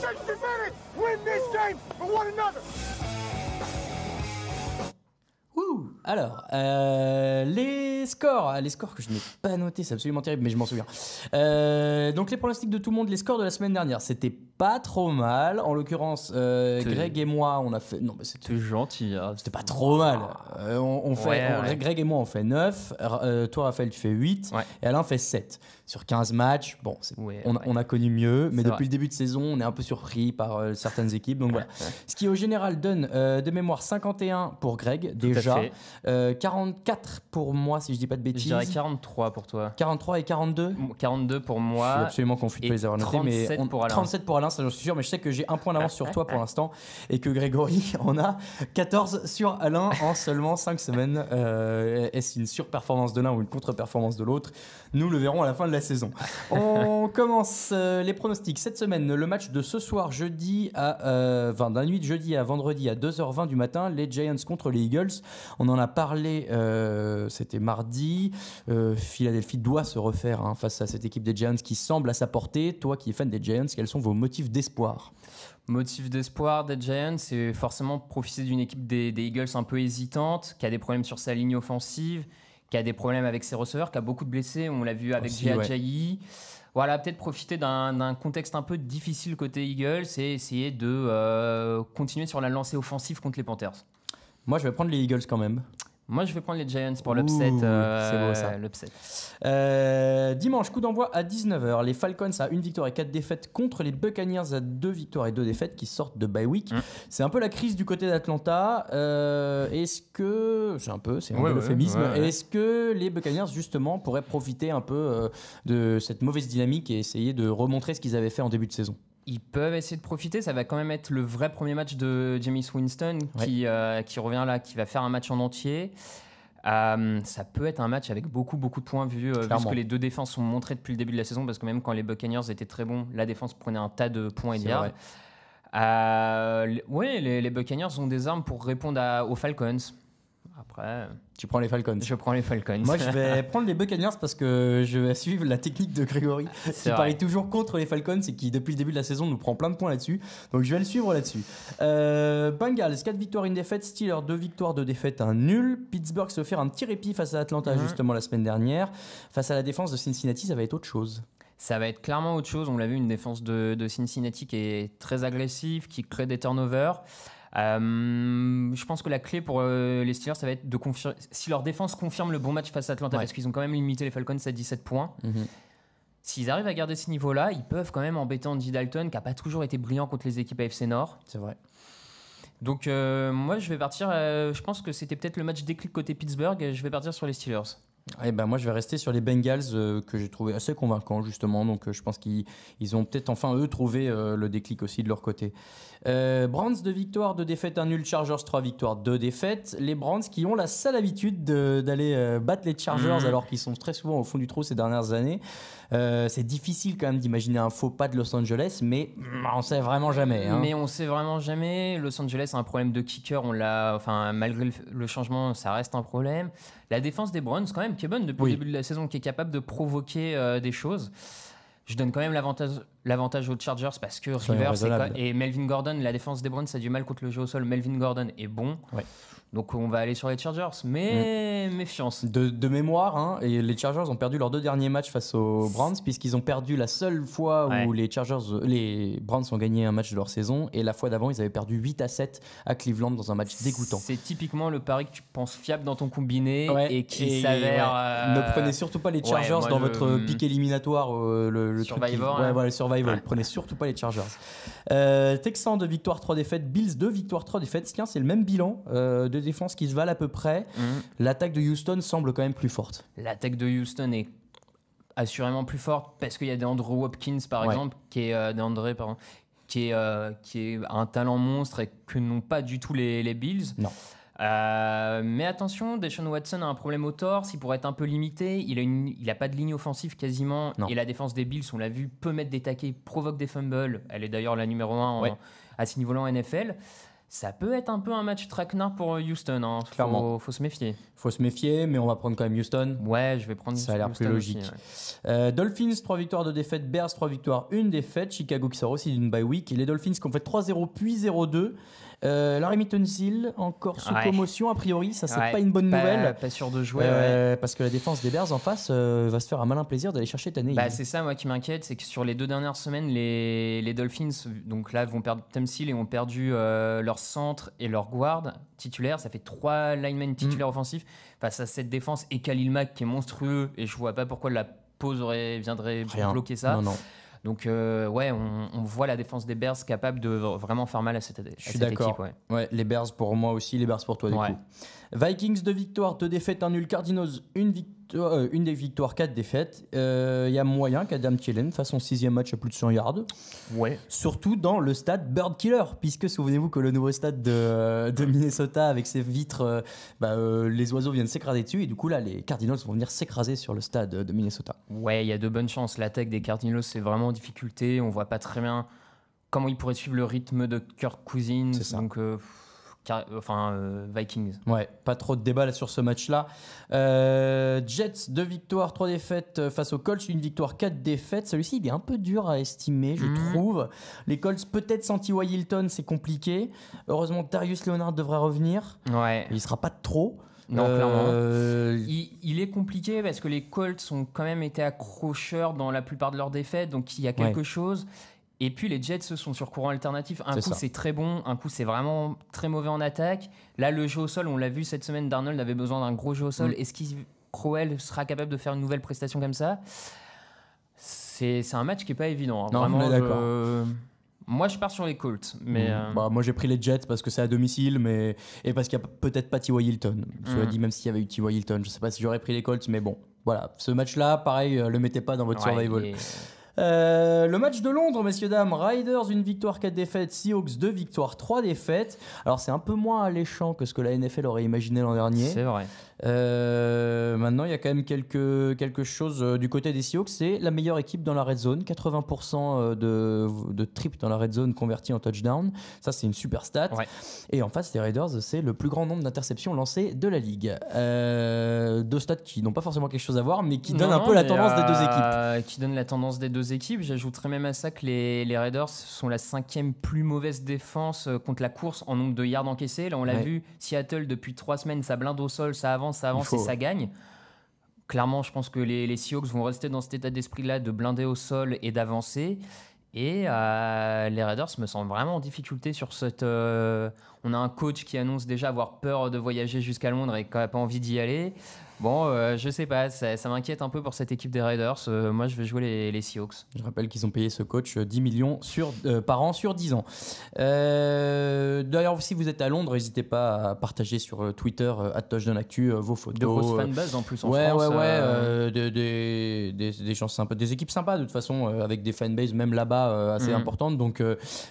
60 minutes. Win this game for one another. Alors, les scores que je n'ai pas notés, c'est absolument terrible, mais je m'en souviens. Donc les pronostics de tout le monde, les scores de la semaine dernière, c'était pas trop mal. En l'occurrence, Greg et moi, on a fait. Non, mais c'était gentil. Hein. C'était pas trop mal. Greg et moi, on fait 9. Toi, Raphaël, tu fais 8. Ouais. Et Alain fait 7. Sur 15 matchs, bon, on a connu mieux. Mais depuis le début de saison, on est un peu surpris par certaines équipes. Donc voilà. Ce qui, au général, donne de mémoire 51 pour Greg, déjà. 44 pour moi, si je dis pas de bêtises. Je dirais 43 pour toi. 43 et 42 42 pour moi. Je suis absolument confus de pas les avoir notés. 37 pour Alain. 37 pour Alain, ça j'en suis sûr, mais je sais que j'ai un point d'avance sur toi pour l'instant et que Grégory en a 14 sur Alain en seulement 5 semaines. Est-ce une surperformance de l'un ou une contre-performance de l'autre? Nous le verrons à la fin de la saison. On commence les pronostics. Cette semaine, le match de ce soir, jeudi dans la nuit de jeudi à vendredi à 2h20 du matin, les Giants contre les Eagles. On en a parlé, c'était mardi. Philadelphie doit se refaire face à cette équipe des Giants qui semble à sa portée. Toi qui es fan des Giants, quels sont vos motifs d'espoir? Motif d'espoir des Giants, c'est forcément profiter d'une équipe des Eagles un peu hésitante, qui a des problèmes sur sa ligne offensive, qui a des problèmes avec ses receveurs, qui a beaucoup de blessés. On l'a vu avec Ajayi. Voilà, peut-être profiter d'un contexte un peu difficile côté Eagles et essayer de continuer sur la lancée offensive contre les Panthers. Moi, je vais prendre les Eagles quand même. Moi, je vais prendre les Giants pour l'upset. C'est beau ça. L'upset. Dimanche, coup d'envoi à 19h. Les Falcons à 1 victoire et 4 défaites contre les Buccaneers à 2 victoires et 2 défaites qui sortent de bye week. C'est un peu la crise du côté d'Atlanta. Est-ce que... C'est un peu l'euphémisme. Est-ce que les Buccaneers, justement, pourraient profiter un peu de cette mauvaise dynamique et essayer de remontrer ce qu'ils avaient fait en début de saison? Ils peuvent essayer de profiter. Ça va quand même être le vrai premier match de Jameis Winston qui revient là, qui va faire un match en entier. Ça peut être un match avec beaucoup de points vu ce que les deux défenses sont montrées depuis le début de la saison, parce que même quand les Buccaneers étaient très bons, la défense prenait un tas de points et de yards. Les Buccaneers ont des armes pour répondre aux Falcons. Après, tu prends les Falcons. Je prends les Falcons. Moi, je vais prendre les Buccaneers parce que je vais suivre la technique de Grégory qui parie toujours contre les Falcons et qui, depuis le début de la saison, nous prend plein de points là-dessus. Donc, je vais le suivre là-dessus. Bengals, 4 victoires, 1 défaite. Steelers, 2 victoires, 2 défaites, 1 nul. Pittsburgh s'est offert un petit répit face à Atlanta, justement, la semaine dernière. Face à la défense de Cincinnati, ça va être autre chose. Ça va être clairement autre chose. On l'a vu, une défense de Cincinnati qui est très agressive, qui crée des turnovers. Je pense que la clé pour les Steelers, ça va être de confirmer si leur défense confirme le bon match face à Atlanta, parce qu'ils ont quand même limité les Falcons à 17 points. S'ils arrivent à garder ce niveau-là, ils peuvent quand même embêter Andy Dalton, qui n'a pas toujours été brillant contre les équipes AFC Nord. C'est vrai. Donc moi, je vais partir. Je pense que c'était peut-être le match déclic côté Pittsburgh. Je vais partir sur les Steelers. Moi, je vais rester sur les Bengals que j'ai trouvé assez convaincants, justement. Donc, je pense qu'ils ont peut-être enfin, eux, trouvé le déclic aussi de leur côté. Browns, 2 victoires, 2 défaites, 1 nul. Chargers, 3 victoires, 2 défaites. Les Browns qui ont la sale habitude d'aller battre les Chargers alors qu'ils sont très souvent au fond du trou ces dernières années. C'est difficile quand même d'imaginer un faux pas de Los Angeles, mais on sait vraiment jamais. Mais on sait vraiment jamais. Los Angeles a un problème de kicker. Malgré le changement, ça reste un problème. La défense des Browns, quand même, qui est bonne depuis le début de la saison, qui est capable de provoquer des choses. Je donne quand même l'avantage aux Chargers parce que Rivers et Melvin Gordon, la défense des Browns a du mal contre le jeu au sol. Melvin Gordon est bon. Donc on va aller sur les Chargers, mais méfiance. De mémoire, et les Chargers ont perdu leurs 2 derniers matchs face aux Browns, puisqu'ils ont perdu la seule fois où les Browns ont gagné un match de leur saison, et la fois d'avant ils avaient perdu 8-7 à Cleveland dans un match dégoûtant. C'est typiquement le pari que tu penses fiable dans ton combiné et qui s'avère... Ne prenez surtout pas les Chargers dans votre pic éliminatoire, le Survivor. Le Survivor. Prenez surtout pas les Chargers. Texans, 2 victoires, 3 défaites. Bills, 2 victoires, 3 défaites. C'est le même bilan de défense qui se valent à peu près. L'attaque de Houston semble quand même plus forte. L'attaque de Houston est assurément plus forte parce qu'il y a des Andrew Hopkins par exemple qui est un talent monstre et que n'ont pas du tout les Bills. Non. Mais attention, Deshaun Watson a un problème au torse, il pourrait être un peu limité, il a pas de ligne offensive quasiment, et la défense des Bills, on l'a vu, peut mettre des taquets, provoque des fumbles, elle est d'ailleurs la numéro 1 à ce niveau-là en NFL. Ça peut être un peu un match traquenard pour Houston. Hein. Clairement. Faut se méfier. Faut se méfier, mais on va prendre quand même Houston. Ouais, je vais prendre Ça a l'air Houston plus logique. aussi, ouais. Dolphins, 3 victoires, 2 défaites. Bears, 3 victoires, 1 défaite. Chicago qui sort aussi d'une bye week. Et les Dolphins qui ont fait 3-0 puis 0-2. Larry Tunsil, encore sous commotion a priori. Ça, c'est pas une bonne nouvelle. Pas sûr de jouer. Parce que la défense des Bears en face va se faire un malin plaisir d'aller chercher Tannehill. C'est ça, moi, qui m'inquiète. C'est que sur les 2 dernières semaines, les Dolphins, donc là, vont perdre Tunsil et ont perdu leur centre et leur guard titulaire. Ça fait 3 linemen titulaires offensifs face à cette défense et Khalil Mack qui est monstrueux. Et je vois pas pourquoi la pause viendrait bloquer ça. Non. Donc, on voit la défense des Bears capable de vraiment faire mal à cette équipe. Je suis d'accord. Ouais, les Bears pour moi aussi, les Bears pour toi, du coup. Vikings, 2 victoires, 2 défaites, 1 nul. Cardinals, 1 des victoires, 4 défaites. Il y a moyen qu'Adam Thielen fasse son 6e match à plus de 100 yards. Ouais. Surtout dans le stade Bird Killer, puisque souvenez-vous que le nouveau stade de Minnesota, avec ses vitres, les oiseaux viennent s'écraser dessus. Et du coup, là, les Cardinals vont venir s'écraser sur le stade de Minnesota. Ouais, il y a de bonnes chances. L'attaque des Cardinals, c'est vraiment en difficulté. On voit pas très bien comment ils pourraient suivre le rythme de Kirk Cousins. C'est ça. Donc, Vikings. Ouais, pas trop de débat là sur ce match-là. Jets, 2 victoires, 3 défaites face aux Colts, 1 victoire, 4 défaites. Celui-ci, il est un peu dur à estimer, je trouve. Les Colts, peut-être sans T.Y. Hilton, c'est compliqué. Heureusement, Darius Leonard devrait revenir. Ouais. Il sera pas de trop. Non, clairement. Il est compliqué parce que les Colts ont quand même été accrocheurs dans la plupart de leurs défaites, donc il y a quelque chose. Et puis les Jets sont sur courant alternatif. Un coup c'est très bon, un coup c'est vraiment très mauvais en attaque. Là le jeu au sol, on l'a vu cette semaine, Darnold avait besoin d'un gros jeu au sol. Est-ce que Crowell sera capable de faire une nouvelle prestation comme ça ? C'est un match qui est pas évident. Hein. Non, vraiment, on est d'accord. Moi je pars sur les Colts. Mais moi j'ai pris les Jets parce que c'est à domicile et parce qu'il n'y a peut-être pas T.Y. Hilton. Cela dit, même s'il y avait eu T.Y. Hilton, je ne sais pas si j'aurais pris les Colts, mais bon, voilà. Ce match-là, pareil, le mettez pas dans votre survival. Le match de Londres, messieurs, dames. Riders, 1 victoire, 4 défaites. Seahawks, 2 victoires, 3 défaites. Alors, c'est un peu moins alléchant que ce que la NFL aurait imaginé l'an dernier. C'est vrai. Maintenant, il y a quand même quelque chose du côté des Seahawks. C'est la meilleure équipe dans la red zone. 80% de trips dans la red zone convertis en touchdown. Ça, c'est une super stat. Ouais. Et en face, les Raiders, c'est le plus grand nombre d'interceptions lancées de la ligue. 2 stats qui n'ont pas forcément quelque chose à voir, mais qui donnent un peu la tendance des 2 équipes. Qui donnent la tendance des 2 équipes. J'ajouterais même à ça que les Raiders sont la 5e plus mauvaise défense contre la course en nombre de yards encaissés. Là, on l'a vu, Seattle, depuis 3 semaines, ça blinde au sol, ça avance et ça gagne. Clairement, je pense que les Seahawks vont rester dans cet état d'esprit-là de blinder au sol et d'avancer. Et les Raiders me semblent vraiment en difficulté sur cette... on a un coach qui annonce déjà avoir peur de voyager jusqu'à Londres et qui n'a pas envie d'y aller. Bon, je sais pas, ça m'inquiète un peu pour cette équipe des Raiders. Moi, je vais jouer les Seahawks. Je rappelle qu'ils ont payé ce coach 10 millions par an sur 10 ans. D'ailleurs, si vous êtes à Londres, n'hésitez pas à partager sur Twitter @touchdownactu vos photos. De grosses fanbases en plus en France. Des gens sympas, des équipes sympas de toute façon, avec des fanbases même là-bas assez importantes. Donc,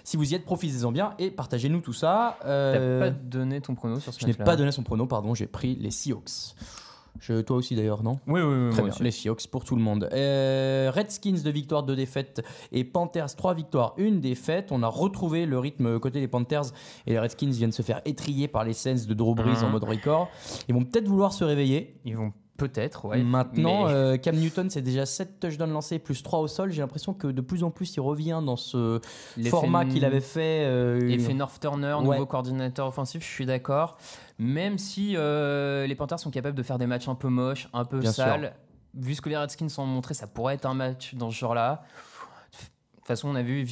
si vous y êtes, profitez-en bien et partagez-nous tout ça. T'as pas donné ton prono sur ce match-là ? Je n'ai pas donné son prono, pardon, j'ai pris les Seahawks. Toi aussi d'ailleurs, non ? Oui. Très bien, les Seahawks pour tout le monde. Redskins, 2 victoires, 2 défaites. Et Panthers, 3 victoires, 1 défaite. On a retrouvé le rythme côté des Panthers. Et les Redskins viennent se faire étriller par les Saints de Drew Brees en mode record. Ils vont peut-être vouloir se réveiller. Ils vont peut-être, ouais. Maintenant, Cam Newton, c'est déjà 7 touchdowns lancés, plus 3 au sol. J'ai l'impression que de plus en plus, il revient dans ce format qu'il avait fait. L'effet North Turner, nouveau coordinateur offensif, je suis d'accord. Même si les Panthers sont capables de faire des matchs un peu moches, un peu sales. Vu ce que les Redskins ont montré, ça pourrait être un match dans ce genre-là. De toute façon, on a vu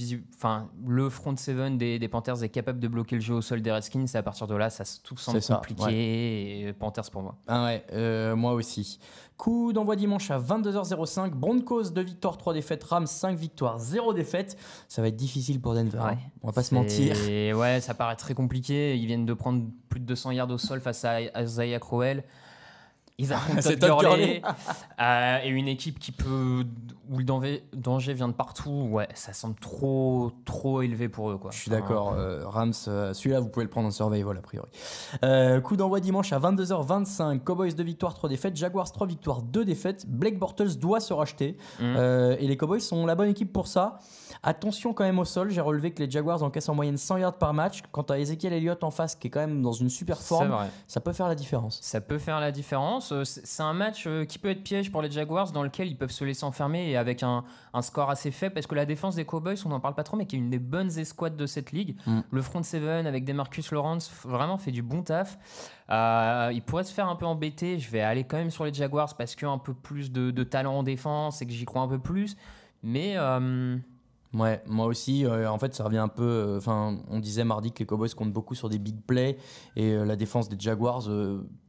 le front seven des Panthers est capable de bloquer le jeu au sol des Redskins. Et à partir de là, tout semble compliqué. Ouais. Et Panthers pour moi. Ah ouais, moi aussi. Coup d'envoi dimanche à 22h05. Broncos, 2 victoires, 3 défaites. Rams, 5 victoires, 0 défaites. Ça va être difficile pour Denver. Ouais. On va pas se mentir. Ouais, ça paraît très compliqué. Ils viennent de prendre plus de 200 yards au sol face à Isaiah Crowell. Ils affrontent Todd Gurley et une équipe où le danger vient de partout, ouais, ça semble trop élevé pour eux, quoi. Je suis d'accord. Rams, celui-là, vous pouvez le prendre en survival, a priori. Coup d'envoi dimanche à 22h25. Cowboys 2 victoires, 3 défaites. Jaguars 3 victoires, 2 défaites. Blake Bortles doit se racheter. Et les Cowboys sont la bonne équipe pour ça. Attention quand même au sol. J'ai relevé que les Jaguars encaissent en moyenne 100 yards par match. Quant à Ezekiel Elliott en face, qui est quand même dans une super forme, ça peut faire la différence. Ça peut faire la différence. C'est un match qui peut être piège pour les Jaguars, dans lequel ils peuvent se laisser enfermer et avec un score assez faible, parce que la défense des Cowboys, on n'en parle pas trop, mais qui est une des bonnes escouades de cette ligue. Le front seven avec Demarcus Lawrence vraiment fait du bon taf. Il pourrait se faire un peu embêter. Je vais aller quand même sur les Jaguars parce qu'il y a un peu plus de talent en défense et que j'y crois un peu plus. Mais ouais, moi aussi. En fait, ça revient un peu. On disait mardi que les Cowboys comptent beaucoup sur des big plays et la défense des Jaguars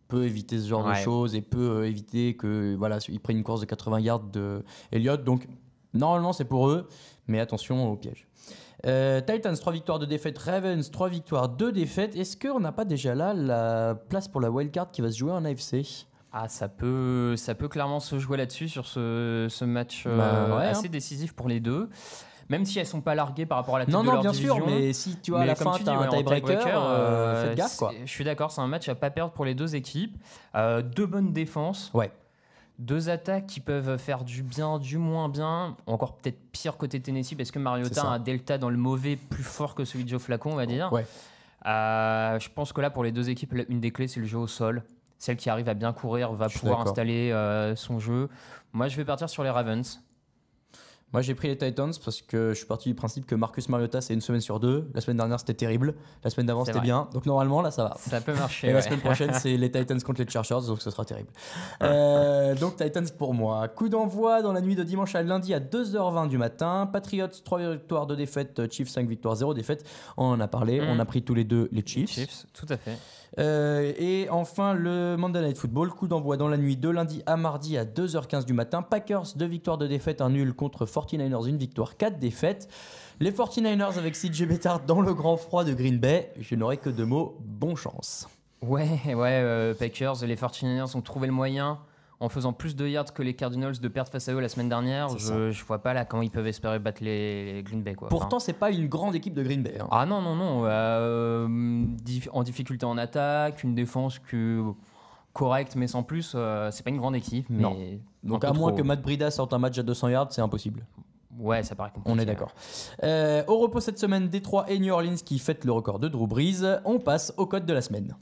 peut éviter ce genre de choses et peut éviter que ils prennent une course de 80 yards de Elliott. Donc normalement, c'est pour eux, mais attention au piège. Titans 3 victoires 2 défaites, Ravens 3 victoires 2 défaites. Est-ce qu'on n'a pas déjà là la place pour la wildcard qui va se jouer en AFC? Ça peut clairement se jouer là-dessus sur ce match assez décisif pour les deux. Même si elles sont pas larguées par rapport à la tête de leur division. Non, bien sûr, mais si tu vois à la fin tu as un tiebreaker, faites gaffe, quoi. Je suis d'accord, c'est un match à pas perdre pour les deux équipes. Deux bonnes défenses. Ouais. Deux attaques qui peuvent faire du bien, du moins bien. Encore peut-être pire côté Tennessee parce que Mariota a un delta dans le mauvais plus fort que celui de Joe Flacco, on va dire. Ouais. Je pense que là, pour les deux équipes, une des clés, c'est le jeu au sol. Celle qui arrive à bien courir va pouvoir installer son jeu. Moi, je vais partir sur les Ravens. Moi, j'ai pris les Titans parce que je suis parti du principe que Marcus Mariota, c'est une semaine sur deux. La semaine dernière, c'était terrible. La semaine d'avant, c'était bien. Donc, normalement, là, ça va. Ça peut marcher. Et la semaine prochaine, c'est les Titans contre les Chargers. Donc, ce sera terrible. Donc, Titans pour moi. Coup d'envoi dans la nuit de dimanche à lundi à 2h20 du matin. Patriots, 3 victoires, 2 défaites. Chiefs, 5 victoires, 0 défaites. On en a parlé. On a pris tous les deux les Chiefs. Chiefs, tout à fait. Et enfin, le Monday Night Football. Coup d'envoi dans la nuit de lundi à mardi à 2h15 du matin. Packers, 2 victoires, 2 défaites. Un nul contre 49ers, 1 victoire, 4 défaites. Les 49ers avec CJ Beathard dans le grand froid de Green Bay. Je n'aurai que 2 mots. Bon chance. Packers, les 49ers ont trouvé le moyen, en faisant plus de yards que les Cardinals, de perdre face à eux la semaine dernière. Je vois pas là comment ils peuvent espérer battre les Green Bay, quoi. Pourtant, c'est pas une grande équipe de Green Bay. Ah non. En difficulté en attaque, une défense correcte mais sans plus. C'est pas une grande équipe. Mais non. Donc à moins que Matt Breida sorte un match à 200 yards, c'est impossible. Ouais, ça paraît compliqué. On est d'accord. Au repos cette semaine, Détroit et New Orleans qui fêtent le record de Drew Brees. On passe au code de la semaine.